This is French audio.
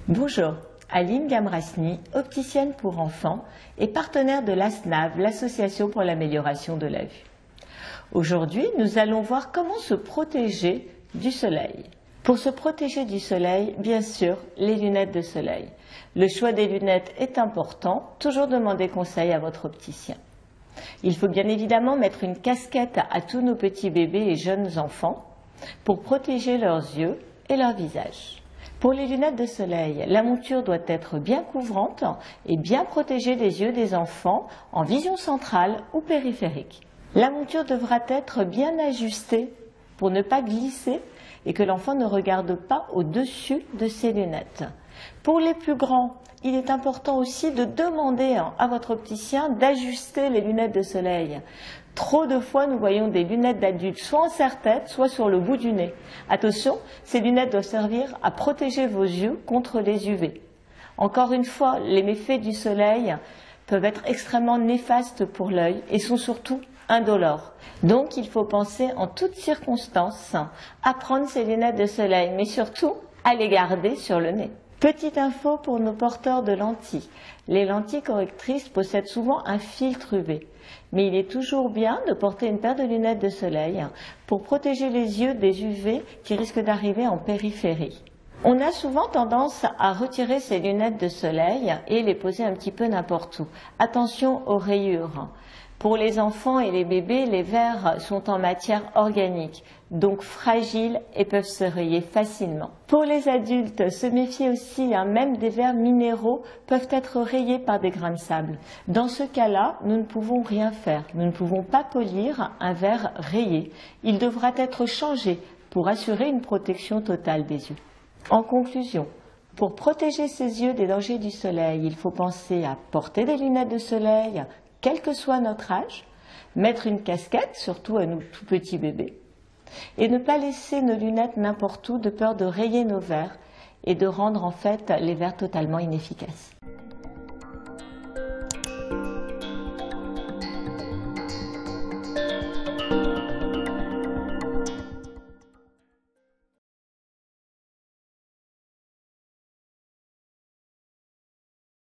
Bonjour, Aline Gamrasny, opticienne pour enfants et partenaire de l'ASNAV, l'Association pour l'amélioration de la vue. Aujourd'hui, nous allons voir comment se protéger du soleil. Pour se protéger du soleil, bien sûr, les lunettes de soleil. Le choix des lunettes est important, toujours demandez conseil à votre opticien. Il faut bien évidemment mettre une casquette à tous nos petits bébés et jeunes enfants pour protéger leurs yeux et leur visage. Pour les lunettes de soleil, la monture doit être bien couvrante et bien protéger les yeux des enfants en vision centrale ou périphérique. La monture devra être bien ajustée pour ne pas glisser et que l'enfant ne regarde pas au-dessus de ses lunettes. Pour les plus grands, il est important aussi de demander à votre opticien d'ajuster les lunettes de soleil. Trop de fois, nous voyons des lunettes d'adultes soit en serre-tête, soit sur le bout du nez. Attention, ces lunettes doivent servir à protéger vos yeux contre les UV. Encore une fois, les méfaits du soleil peuvent être extrêmement néfastes pour l'œil et sont surtout indolores. Donc, il faut penser en toutes circonstances à prendre ces lunettes de soleil, mais surtout à les garder sur le nez. Petite info pour nos porteurs de lentilles. Les lentilles correctrices possèdent souvent un filtre UV. Mais il est toujours bien de porter une paire de lunettes de soleil pour protéger les yeux des UV qui risquent d'arriver en périphérie. On a souvent tendance à retirer ces lunettes de soleil et les poser un petit peu n'importe où. Attention aux rayures. Pour les enfants et les bébés, les verres sont en matière organique, donc fragiles et peuvent se rayer facilement. Pour les adultes, se méfier aussi, même des verres minéraux peuvent être rayés par des grains de sable. Dans ce cas-là, nous ne pouvons rien faire. Nous ne pouvons pas polir un verre rayé. Il devra être changé pour assurer une protection totale des yeux. En conclusion, pour protéger ses yeux des dangers du soleil, il faut penser à porter des lunettes de soleil, quel que soit notre âge, mettre une casquette, surtout à nos tout petits bébés, et ne pas laisser nos lunettes n'importe où de peur de rayer nos verres et de rendre en fait les verres totalement inefficaces.